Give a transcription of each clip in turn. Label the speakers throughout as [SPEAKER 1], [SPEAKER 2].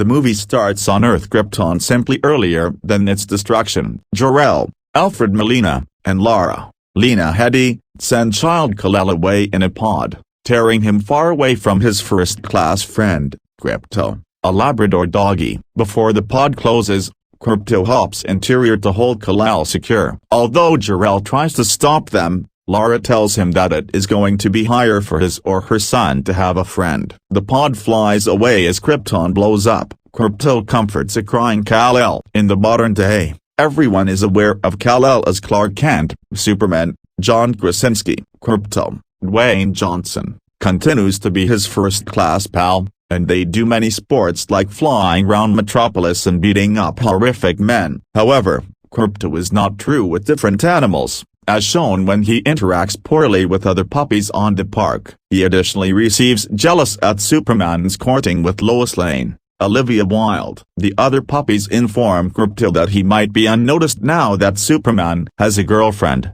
[SPEAKER 1] The movie starts on Earth Krypton simply earlier than its destruction. Jor-El, Alfred Molina, and Lara, Lena Headey, send child Kal-El away in a pod, tearing him far away from his first-class friend, Krypto, a Labrador doggy. Before the pod closes, Krypto hops interior to hold Kal-El secure. Although Jor-El tries to stop them, Lara tells him that it is going to be higher for his or her son to have a friend. The pod flies away as Krypton blows up. Krypto comforts a crying Kal-El. In the modern day, everyone is aware of Kal-El as Clark Kent, Superman. John Krasinski, Krypto, Dwayne Johnson, continues to be his first-class pal, and they do many sports like flying round Metropolis and beating up horrific men. However, Krypto is not true with different animals, as shown when he interacts poorly with other puppies on the park. He additionally receives jealous at Superman's courting with Lois Lane, Olivia Wilde. The other puppies inform Krypto that he might be unnoticed now that Superman has a girlfriend.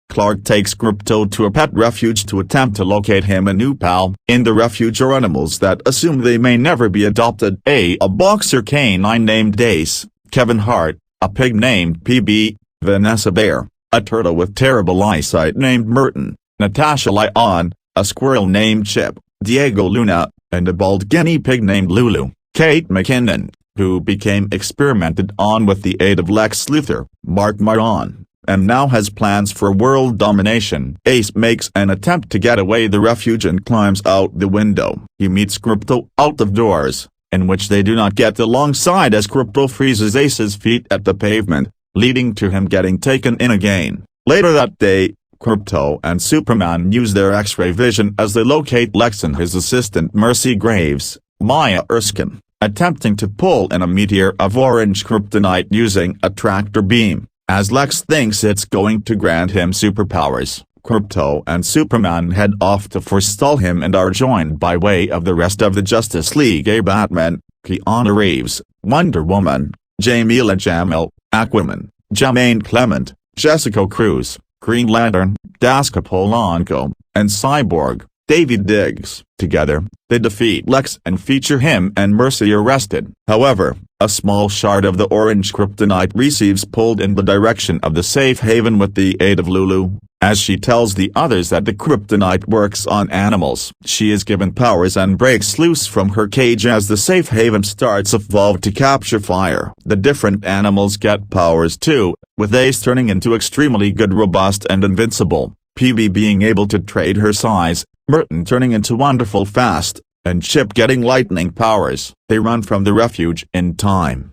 [SPEAKER 1] Clark takes Krypto to a pet refuge to attempt to locate him a new pal. In the refuge are animals that assume they may never be adopted. A boxer canine named Ace, Kevin Hart, a pig named PB, Vanessa Bear, a turtle with terrible eyesight named Merton, Natasha Lyon, a squirrel named Chip, Diego Luna, and a bald guinea pig named Lulu. Kate McKinnon, who became experimented on with the aid of Lex Luthor, Mark Maron, and now has plans for world domination. Ace makes an attempt to get away the refuge and climbs out the window. He meets Krypto out of doors, in which they do not get alongside as Krypto freezes Ace's feet at the pavement, leading to him getting taken in again. Later that day, Krypto and Superman use their X-ray vision as they locate Lex and his assistant Mercy Graves, Maya Erskine, attempting to pull in a meteor of orange kryptonite using a tractor beam. As Lex thinks it's going to grant him superpowers, Krypto and Superman head off to forestall him and are joined by way of the rest of the Justice League: Batman, Keanu Reeves, Wonder Woman, Jamila Jamil, Aquaman, Jermaine Clement, Jessica Cruz, Green Lantern, Daska Polanco, and Cyborg, David Diggs. Together, they defeat Lex and feature him and Mercy arrested. However, a small shard of the orange kryptonite receives pulled in the direction of the safe haven with the aid of Lulu. As she tells the others that the kryptonite works on animals, she is given powers and breaks loose from her cage as the safe haven starts evolve to capture fire. The different animals get powers too, with Ace turning into extremely good, robust and invincible, PB being able to trade her size, Merton turning into wonderful fast, and Chip getting lightning powers. They run from the refuge in time.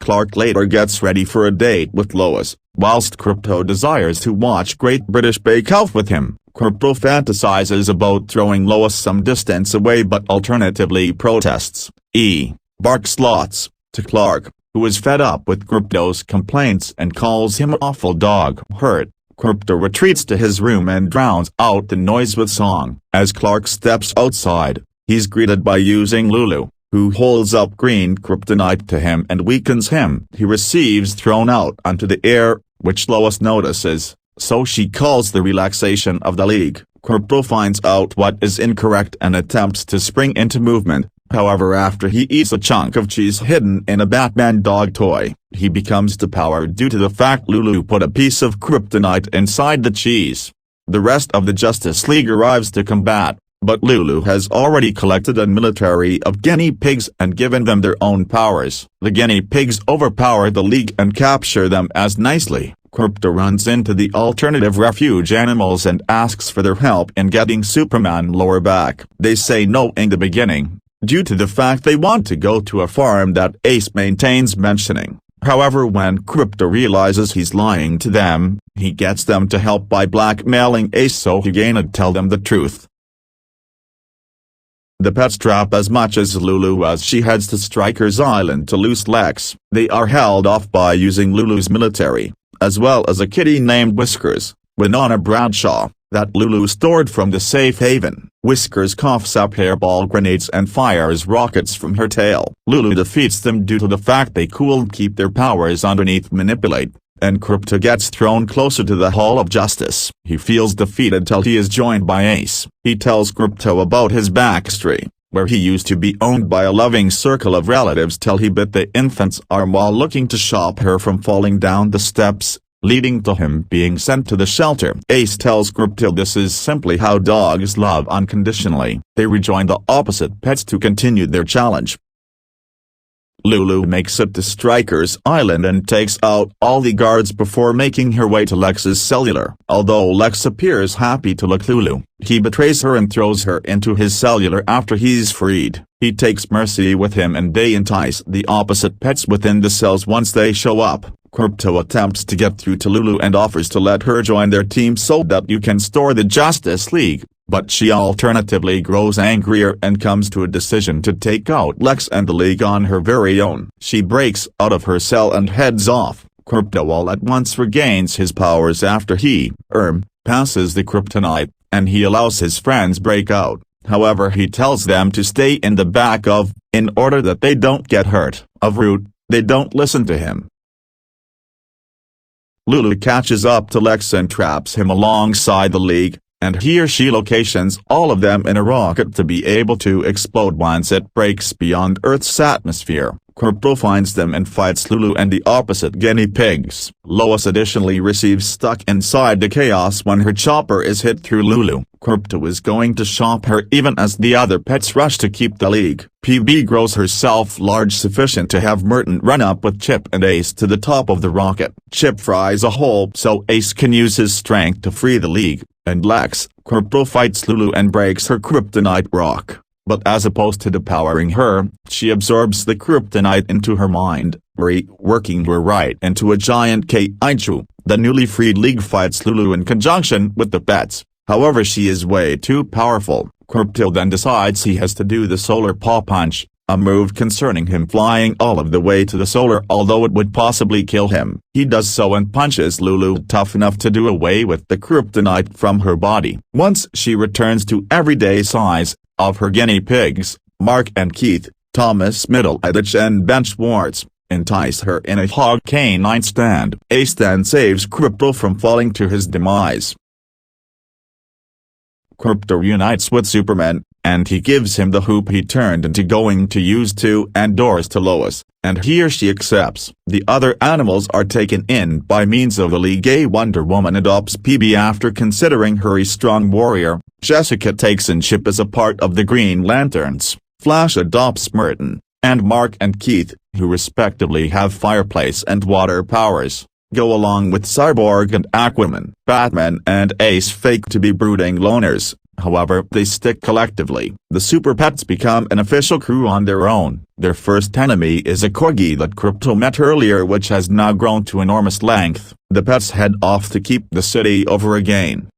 [SPEAKER 1] Clark later gets ready for a date with Lois, whilst Krypto desires to watch Great British Bake Off with him. Krypto fantasizes about throwing Lois some distance away but alternatively protests. Barks lots, to Clark, who is fed up with Krypto's complaints and calls him an awful dog. Hurt, Krypto retreats to his room and drowns out the noise with song. As Clark steps outside, he's greeted by using Lulu, who holds up green kryptonite to him and weakens him. He receives thrown out onto the air, which Lois notices, so she calls the relaxation of the League. Krypto finds out what is incorrect and attempts to spring into movement. However, after he eats a chunk of cheese hidden in a Batman dog toy, he becomes depowered due to the fact Lulu put a piece of kryptonite inside the cheese. The rest of the Justice League arrives to combat, but Lulu has already collected a military of guinea pigs and given them their own powers. The guinea pigs overpower the League and capture them as nicely. Krypto runs into the alternative refuge animals and asks for their help in getting Superman lower back. They say no in the beginning, due to the fact they want to go to a farm that Ace maintains mentioning. However, when Krypto realizes he's lying to them, he gets them to help by blackmailing Ace so he can tell them the truth. The pets trap as much as Lulu as she heads to Stryker's Island to loose Lex. They are held off by using Lulu's military, as well as a kitty named Whiskers, Winona Bradshaw, that Lulu stored from the safe haven. Whiskers coughs up hairball grenades and fires rockets from her tail. Lulu defeats them due to the fact they could keep their powers underneath manipulate, and Krypto gets thrown closer to the Hall of Justice. He feels defeated till he is joined by Ace. He tells Krypto about his backstory, where he used to be owned by a loving circle of relatives till he bit the infant's arm while looking to stop her from falling down the steps, leading to him being sent to the shelter. Ace tells Crypto this is simply how dogs love unconditionally. They rejoin the opposite pets to continue their challenge. Lulu makes it to Stryker's Island and takes out all the guards before making her way to Lex's cellular. Although Lex appears happy to look Lulu, he betrays her and throws her into his cellular after he's freed. He takes Mercy with him and they entice the opposite pets within the cells once they show up. Crypto attempts to get through to Lulu and offers to let her join their team so that you can store the Justice League, but she alternatively grows angrier and comes to a decision to take out Lex and the League on her very own. She breaks out of her cell and heads off. Crypto all at once regains his powers after he, passes the kryptonite, and he allows his friends break out. However, he tells them to stay in the back in order that they don't get hurt. Rude, they don't listen to him. Lulu catches up to Lex and traps him alongside the League, and he or she locations all of them in a rocket to be able to explode once it breaks beyond Earth's atmosphere. Crypto finds them and fights Lulu and the opposite guinea pigs. Lois additionally receives stuck inside the chaos when her chopper is hit through Lulu. Crypto is going to shop her even as the other pets rush to keep the League. PB grows herself large sufficient to have Merton run up with Chip and Ace to the top of the rocket. Chip fries a hole so Ace can use his strength to free the League, and Lex, Crypto fights Lulu and breaks her kryptonite rock. But as opposed to depowering her, she absorbs the kryptonite into her mind, working her right into a giant kaiju. The newly freed League fights Lulu in conjunction with the pets, however she is way too powerful. Crypto then decides he has to do the solar paw punch, a move concerning him flying all of the way to the solar although it would possibly kill him. He does so and punches Lulu tough enough to do away with the kryptonite from her body. Once she returns to everyday size, of her guinea pigs, Mark and Keith, Thomas Middleditch and Ben Schwartz, entice her in a hog canine stand. Ace then saves Crypto from falling to his demise. Crypto unites with Superman, and he gives him the hoop he turned into going to use to endorse to Lois, and he or she accepts. The other animals are taken in by means of the League. Wonder Woman adopts PB after considering her a strong warrior. Jessica takes in Chip as a part of the Green Lanterns. Flash adopts Merton, and Mark and Keith, who respectively have fireplace and water powers, go along with Cyborg and Aquaman. Batman and Ace fake to be brooding loners, however they stick collectively. The Super Pets become an official crew on their own. Their first enemy is a corgi that Crypto met earlier which has now grown to enormous length. The pets head off to keep the city over again.